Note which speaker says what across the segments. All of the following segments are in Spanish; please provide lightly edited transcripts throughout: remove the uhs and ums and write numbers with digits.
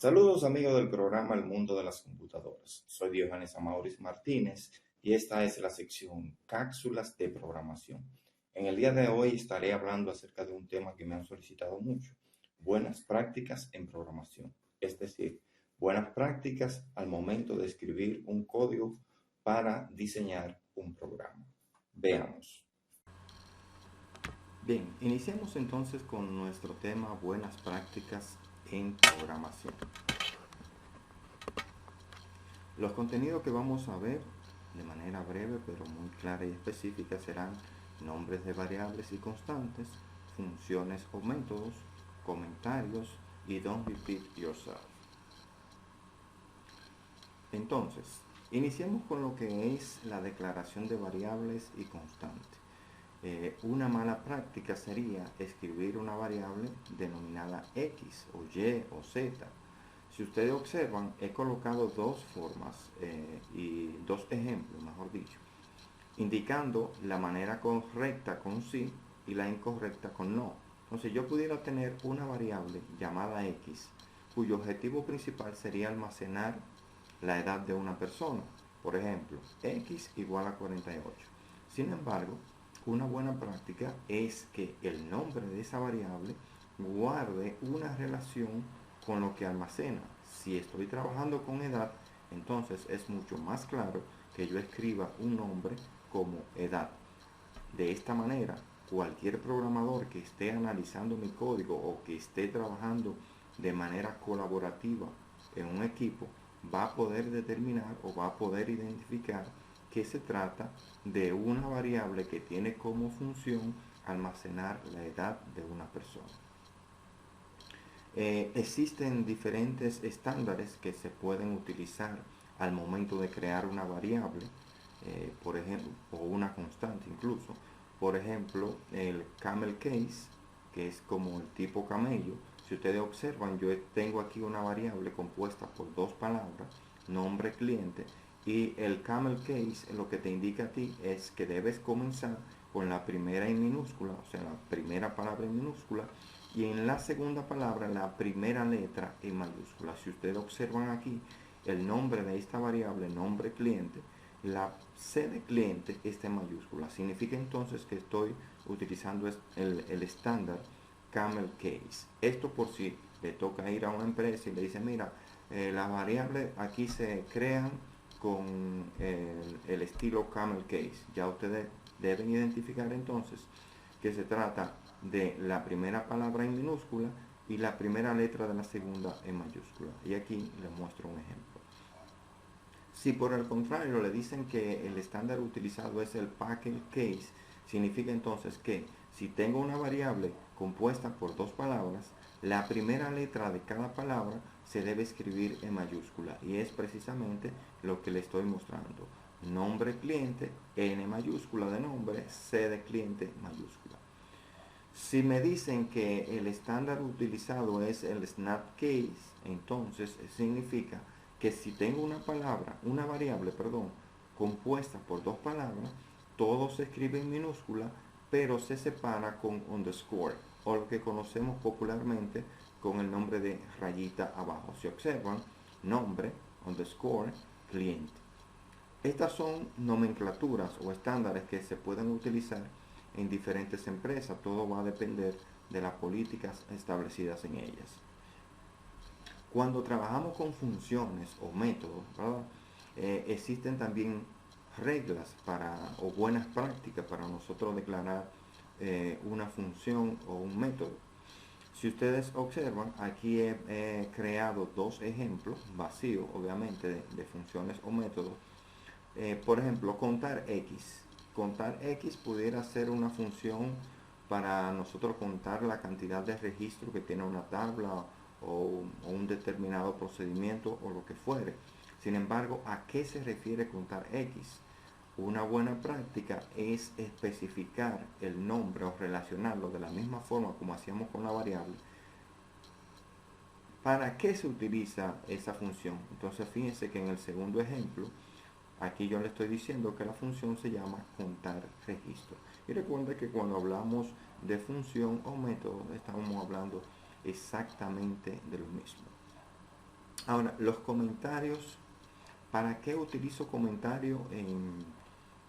Speaker 1: Saludos amigos del programa El Mundo de las Computadoras. Soy Diogenes Amauris Martínez y esta es la sección Cápsulas de Programación. En el día de hoy estaré hablando acerca de un tema que me han solicitado mucho, buenas prácticas en programación. Es decir, buenas prácticas al momento de escribir un código para diseñar un programa. Veamos. Bien, iniciemos entonces con nuestro tema buenas prácticas en programación. Los contenidos que vamos a ver de manera breve pero muy clara y específica serán nombres de variables y constantes, funciones o métodos, comentarios y don't repeat yourself. Entonces, iniciemos con lo que es la declaración de variables y constantes. Una mala práctica sería escribir una variable denominada X o Y o Z. Si ustedes observan, he colocado dos formas y dos ejemplos, mejor dicho, indicando la manera correcta con sí y la incorrecta con no. Entonces yo pudiera tener una variable llamada X, cuyo objetivo principal sería almacenar la edad de una persona. Por ejemplo, X igual a 48. Sin embargo, una buena práctica es que el nombre de esa variable guarde una relación con lo que almacena. Si estoy trabajando con edad, entonces es mucho más claro que yo escriba un nombre como edad. De esta manera, cualquier programador que esté analizando mi código o que esté trabajando de manera colaborativa en un equipo va a poder determinar o va a poder identificar que se trata de una variable que tiene como función almacenar la edad de una persona. Existen diferentes estándares que se pueden utilizar al momento de crear una variable, por ejemplo, o una constante incluso. Por ejemplo, el camel case, que es como el tipo camello. Si ustedes observan, yo tengo aquí una variable compuesta por dos palabras, nombre cliente, y el camel case lo que te indica a ti es que debes comenzar con la primera en minúscula, o sea, la primera palabra en minúscula, y en la segunda palabra la primera letra en mayúscula. Si ustedes observan aquí el nombre de esta variable, nombre cliente, la C de cliente está en mayúscula. Significa entonces que estoy utilizando el estándar camel case. Esto por si le toca ir a una empresa y le dice, mira, las variables aquí se crean con el estilo camel case. Ya ustedes deben identificar entonces que se trata de la primera palabra en minúscula y la primera letra de la segunda en mayúscula. Y aquí les muestro un ejemplo. Si por el contrario le dicen que el estándar utilizado es el package case, significa entonces que si tengo una variable compuesta por dos palabras, la primera letra de cada palabra se debe escribir en mayúscula y es precisamente lo que le estoy mostrando. Nombre cliente, N mayúscula de nombre, C de cliente mayúscula. Si me dicen que el estándar utilizado es el snap case, entonces significa que si tengo una variable, compuesta por dos palabras, todo se escribe en minúscula, pero se separa con underscore, o lo que conocemos popularmente con el nombre de rayita abajo. Si observan, nombre, underscore, cliente. Estas son nomenclaturas o estándares que se pueden utilizar en diferentes empresas. Todo va a depender de las políticas establecidas en ellas. Cuando trabajamos con funciones o métodos, existen también reglas o buenas prácticas para nosotros declarar una función o un método. Si ustedes observan, aquí he creado dos ejemplos vacíos, obviamente, de funciones o métodos. Por ejemplo, contar X. Contar X pudiera ser una función para nosotros contar la cantidad de registros que tiene una tabla o un determinado procedimiento o lo que fuere. Sin embargo, ¿a qué se refiere contar X? Una buena práctica es especificar el nombre o relacionarlo de la misma forma como hacíamos con la variable. ¿Para qué se utiliza esa función? Entonces fíjense que en el segundo ejemplo, aquí yo le estoy diciendo que la función se llama contar registro. Y recuerden que cuando hablamos de función o método, estamos hablando exactamente de lo mismo. Ahora, los comentarios, ¿para qué utilizo comentarios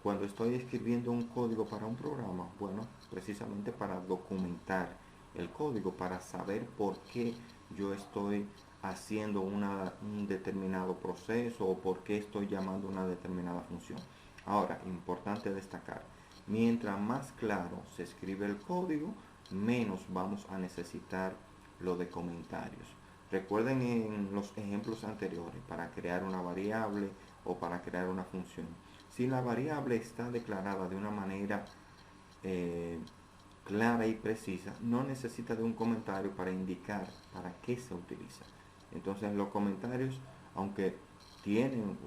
Speaker 1: cuando estoy escribiendo un código para un programa? Bueno, precisamente para documentar el código, para saber por qué yo estoy haciendo un determinado proceso o por qué estoy llamando una determinada función. Ahora, importante destacar, mientras más claro se escribe el código, menos vamos a necesitar lo de comentarios. Recuerden en los ejemplos anteriores, para crear una variable o para crear una función. Si la variable está declarada de una manera eh, clara y precisa, no necesita de un comentario para indicar para qué se utiliza. Entonces los comentarios, aunque tienen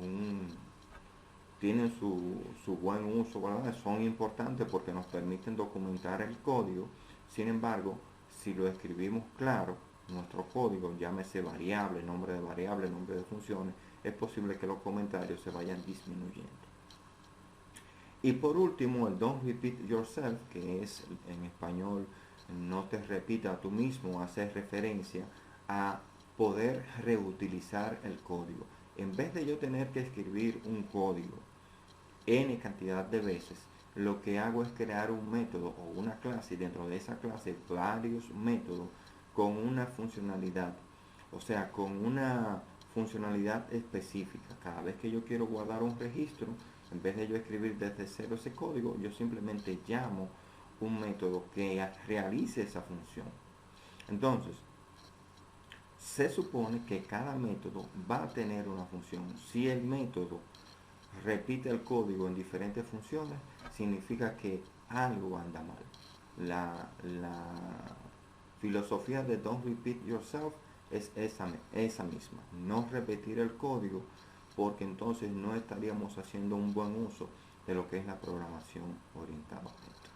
Speaker 1: su buen uso, ¿verdad? Son importantes porque nos permiten documentar el código. Sin embargo, si lo escribimos claro, nuestro código, llámese variable, nombre de funciones, es posible que los comentarios se vayan disminuyendo. Y por último, el don't repeat yourself, que es en español no te repita a tú mismo, hace referencia a poder reutilizar el código. En vez de yo tener que escribir un código n cantidad de veces, lo que hago es crear un método o una clase y dentro de esa clase varios métodos con una funcionalidad, o sea, con una funcionalidad específica. Cada vez que yo quiero guardar un registro, en vez de yo escribir desde cero ese código, yo simplemente llamo un método que realice esa función. Entonces, se supone que cada método va a tener una función. Si el método repite el código en diferentes funciones, significa que algo anda mal. La filosofía de Don't Repeat Yourself es esa misma, no repetir el código, porque entonces no estaríamos haciendo un buen uso de lo que es la programación orientada a objetos.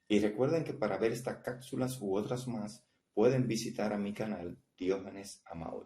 Speaker 1: Y recuerden que para ver estas cápsulas u otras más, pueden visitar a mi canal Diógenes Amauri.